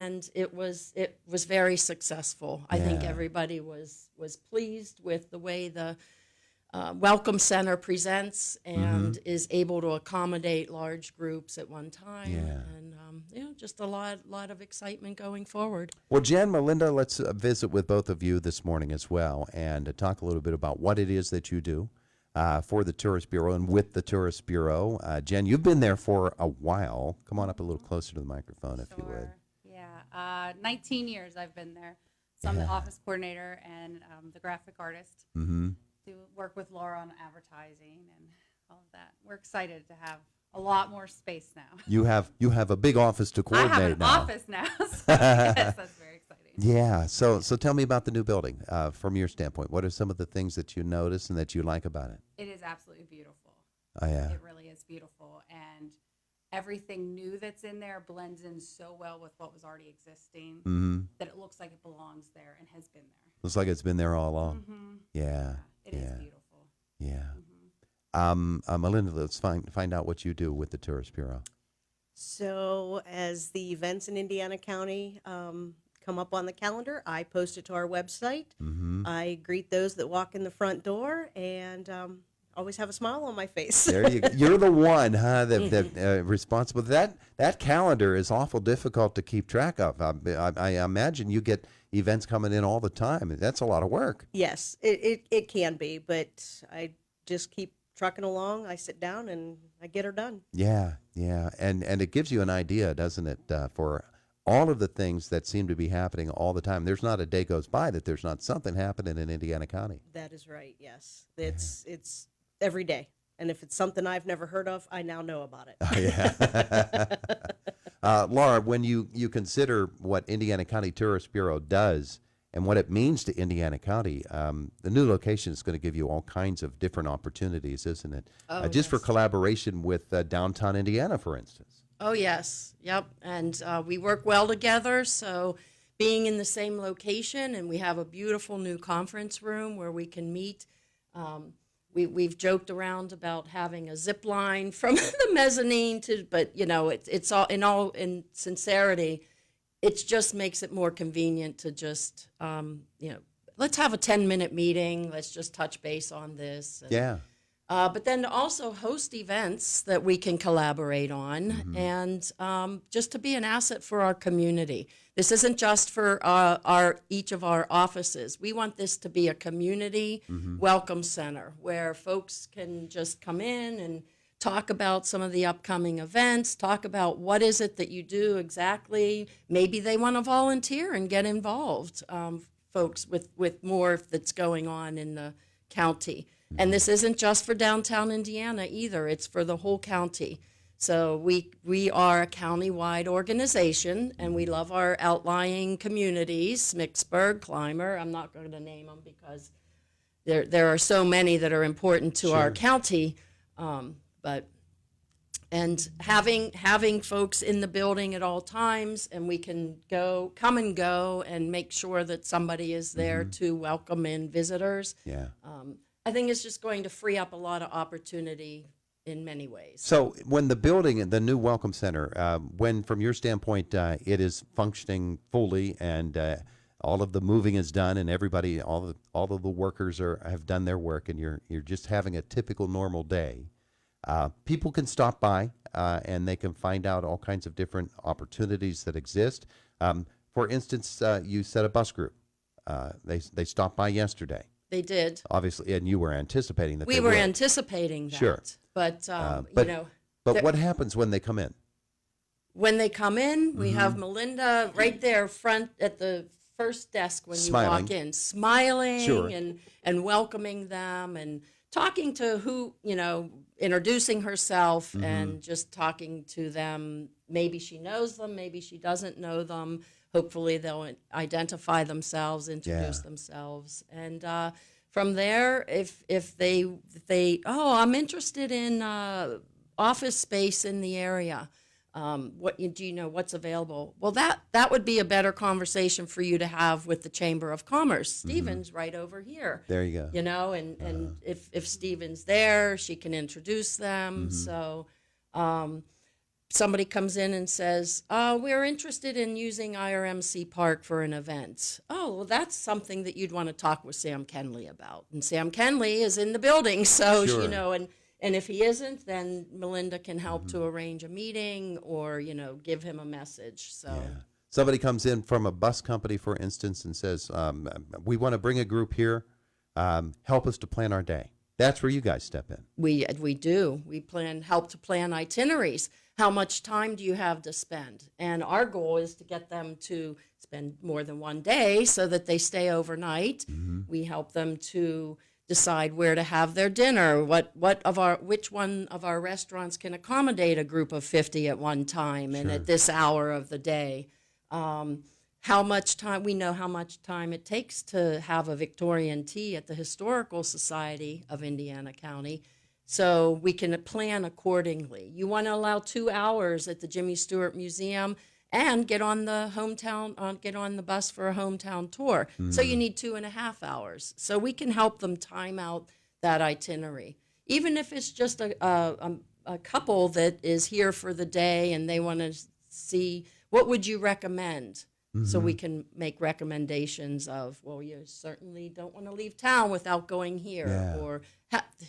and it was very successful. I think Yeah. everybody was pleased with the way the Welcome Center presents and is able to accommodate large groups at one time. Yeah. And just a lot of excitement going forward. Well, Jen, Melinda, let's visit with both of you this morning as well and talk a little bit about what it is that you do for the Tourist Bureau and with the Tourist Bureau. Jen, you've been there for a while. Come on up a little closer to the microphone, if you would. Sure. Yeah. 19 years I've been there. So I'm the office coordinator and the graphic artist. Mm-hmm. To work with Laura on advertising and all of that. We're excited to have a lot more space now. You have a big office to I have coordinate an now. office now, so yes, that's very exciting. Yeah. So tell me about the new building from your standpoint. What are some of the things that you notice and that you like about it? It is absolutely beautiful. Oh yeah. It really is beautiful, and everything new that's in there blends in so well with what was already existing that it looks like it belongs there and has been there. Looks like it's been there all along. Yeah. It is beautiful. Yeah. Melinda, let's find out what you do with the Tourist Bureau. So as the events in Indiana County come up on the calendar, I post it to our website. I greet those that walk in the front door and always have a smile on my face. There you go. You're the one, huh, that responsible. That calendar is awful difficult to keep track of. I imagine you get events coming in all the time. That's a lot of work. Yes, it can be, but I just keep trucking along. I sit down and I get her done. Yeah, and it gives you an idea, doesn't it, for all of the things that seem to be happening all the time. There's not a day goes by that there's not something happening in Indiana County. That is right. Yes, it's every day, and if it's something I've never heard of, I now know about it. Oh, yeah. Laura, when you consider what Indiana County Tourist Bureau does and what it means to Indiana County, the new location is going to give you all kinds of different opportunities, isn't it? Just for Yes. collaboration with downtown Indiana, for instance. Oh, yes. Yep. And we work well together. So being in the same location, and we have a beautiful new conference room where we can meet. We've joked around about having a zip line from the mezzanine but it's all in sincerity, it just makes it more convenient to just, let's have a 10-minute meeting. Let's just touch base on this. And, Yeah. but then to also host events that we can collaborate on and just to be an asset for our community. This isn't just for each of our offices. We want this to be a community welcome center where folks can just come in and talk about some of the upcoming events, talk about what is it that you do exactly. Maybe they want to volunteer and get involved, folks with more that's going on in the county. And this isn't just for downtown Indiana either. It's for the whole county. So we are a county-wide organization, and we love our outlying communities, Smicksburg, Clymer. I'm not going to name them because there are so many that are important to our county. And having folks in the building at all times, and we can come and go and make sure that somebody is there to welcome in visitors. Yeah. I think it's just going to free up a lot of opportunity in many ways. So when the building, the new Welcome Center, when from your standpoint it is functioning fully and all of the moving is done and everybody, all of the workers have done their work and you're just having a typical normal day, people can stop by and they can find out all kinds of different opportunities that exist. For instance, you said a bus group. They stopped by yesterday. They did. Obviously, and you were anticipating that We they were would. anticipating that. Sure. But, But what happens when they come in? when they come in, we have Melinda right there front at the first desk when Smiling. you walk in, smiling Sure. and welcoming them and talking to introducing herself and just talking to them. Maybe she knows them, maybe she doesn't know them. Hopefully they'll identify themselves, introduce themselves. And from there, if they I'm interested in office space in the area. Do you know what's available? Well, that would be a better conversation for you to have with the Chamber of Commerce. Stephen's right over here. There you go. And if Stephen's there, she can introduce them. So somebody comes in and says, we're interested in using IRMC Park for an event. Oh, well, that's something that you'd want to talk with Sam Kenley about. And Sam Kenley is in the building, so, Sure. you know, and if he isn't, then Melinda can help to arrange a meeting or, you know, give him a message. So. Yeah. Somebody comes in from a bus company, for instance, and says, we want to bring a group here. Help us to plan our day. That's where you guys step in. We do. We help to plan itineraries. How much time do you have to spend? And our goal is to get them to spend more than one day so that they stay overnight. We help them to decide where to have their dinner, which one of our restaurants can accommodate a group of 50 at one time and at this hour of the day. How much time, we know how much time it takes to have a Victorian tea at the Historical Society of Indiana County, so we can plan accordingly. You want to allow 2 hours at the Jimmy Stewart Museum and get on the bus for a hometown tour. So you need 2.5 hours. So we can help them time out that itinerary. Even if it's just a couple that is here for the day and they want to see, what would you recommend? So we can make recommendations of, well, you certainly don't want to leave town without going here, or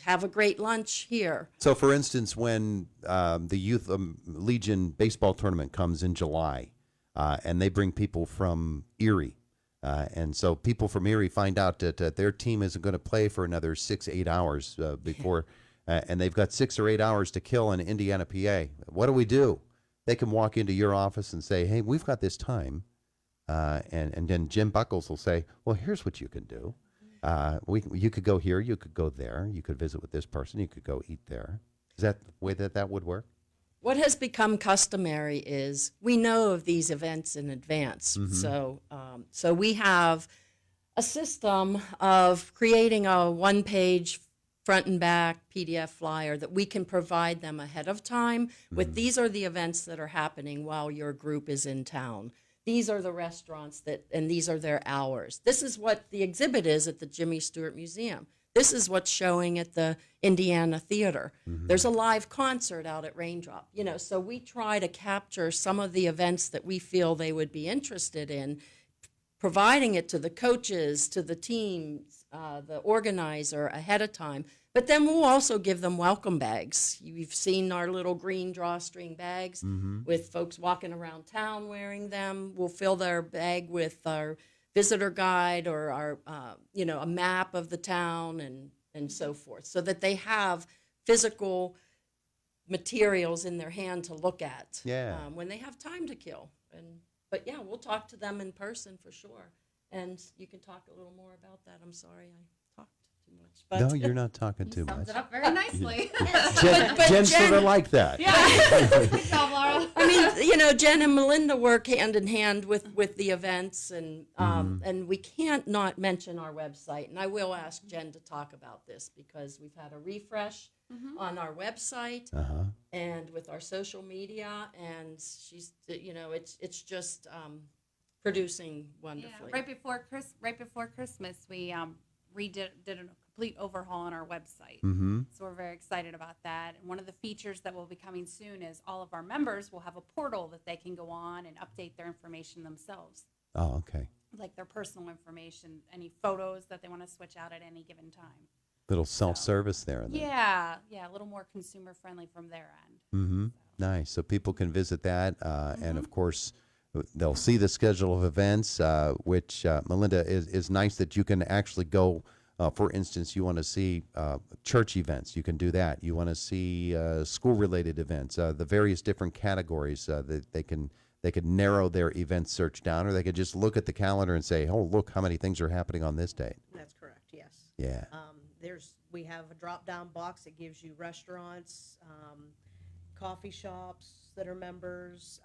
have a great lunch here. So, for instance, when the Youth Legion baseball tournament comes in July, and they bring people from Erie, and so people from Erie find out that their team isn't going to play for another 6-8 hours before, and they've got 6 or 8 hours to kill in Indiana, PA. What do? They can walk into your office and say, hey, we've got this time. And then Jim Buckles will say, well, here's what you can do. You could go here, you could go there, you could visit with this person, you could go eat there. Is that the way that would work? What has become customary is we know of these events in advance. So we have a system of creating a one-page front and back PDF flyer that we can provide them ahead of time with these are the events that are happening while your group is in town. These are the restaurants and these are their hours. This is what the exhibit is at the Jimmy Stewart Museum. This is what's showing at the Indiana Theater. There's a live concert out at Raindrop. You know, so we try to capture some of the events that we feel they would be interested in, providing it to the coaches, to the teams, the organizer ahead of time. But then we'll also give them welcome bags. You've seen our little green drawstring bags with folks walking around town wearing them. We'll fill their bag with our visitor guide or our, a map of the town and so forth, so that they have physical materials in their hand to look at when they have time to kill. But yeah, we'll talk to them in person for sure. And you can talk a little more about that. I'm sorry I talked too much. But No, you're not talking too much. Sums it up very nicely. Jen's sort of like that. Good job, Laura. I mean, Jen and Melinda work hand in hand with the events, and we can't not mention our website. And I will ask Jen to talk about this because we've had a refresh on our website and with our social media, and she's, it's just producing wonderfully. Yeah, right before Christmas, we did a complete overhaul on our website. So we're very excited about that. And one of the features that will be coming soon is all of our members will have a portal that they can go on and update their information themselves. Oh, okay. Like their personal information, any photos that they want to switch out at any given time. Little self-service there. Yeah, a little more consumer friendly from their end. Nice. So people can visit that, and of course, they'll see the schedule of events, which, Melinda, is nice that you can actually go. For instance, you want to see church events, you can do that. You want to see school-related events, the various different categories that they can narrow their event search down, or they could just look at the calendar and say, oh, look how many things are happening on this date. That's correct, yes. Yeah. We have a drop-down box that gives you restaurants, coffee shops that are members,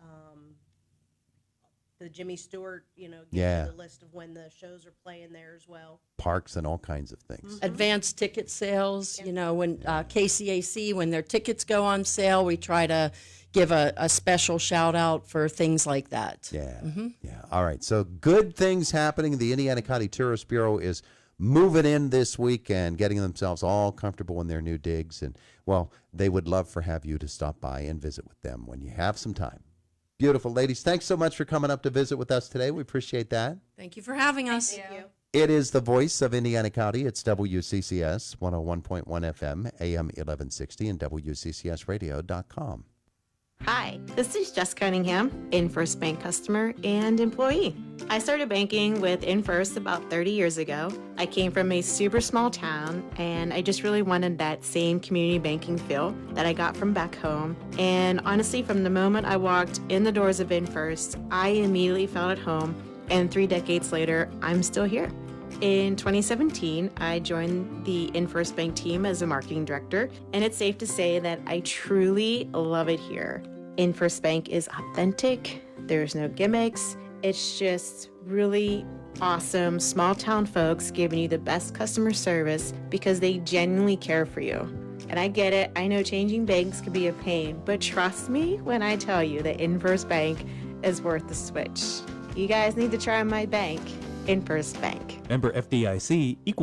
the Jimmy Stewart, gives you the list of when the shows are playing there as well. Parks and all kinds of things. Advanced ticket sales, when KCAC, when their tickets go on sale, we try to give a special shout out for things like that. Yeah. Yeah. All right. So good things happening. The Indiana County Tourist Bureau is moving in this week and getting themselves all comfortable in their new digs. And, well, they would love for have you to stop by and visit with them when you have some time. Beautiful ladies. Thanks so much for coming up to visit with us today. We appreciate that. Thank you for having us. Thank you. It is the voice of Indiana County. It's WCCS 101.1 FM, AM 1160, and WCCSradio.com. Hi, this is Jess Cunningham, InFirst Bank customer and employee. I started banking with InFirst about 30 years ago. I came from a super small town, and I just really wanted that same community banking feel that I got from back home. And honestly, from the moment I walked in the doors of InFirst, I immediately felt at home, and 3 decades later, I'm still here. In 2017, I joined the InFirst Bank team as a marketing director, and it's safe to say that I truly love it here. InFirst Bank is authentic, there's no gimmicks, it's just really awesome small town folks giving you the best customer service because they genuinely care for you. And I get it, I know changing banks can be a pain, but trust me when I tell you that InFirst Bank is worth the switch. You guys need to try my bank, InFirst Bank. Member FDIC, equal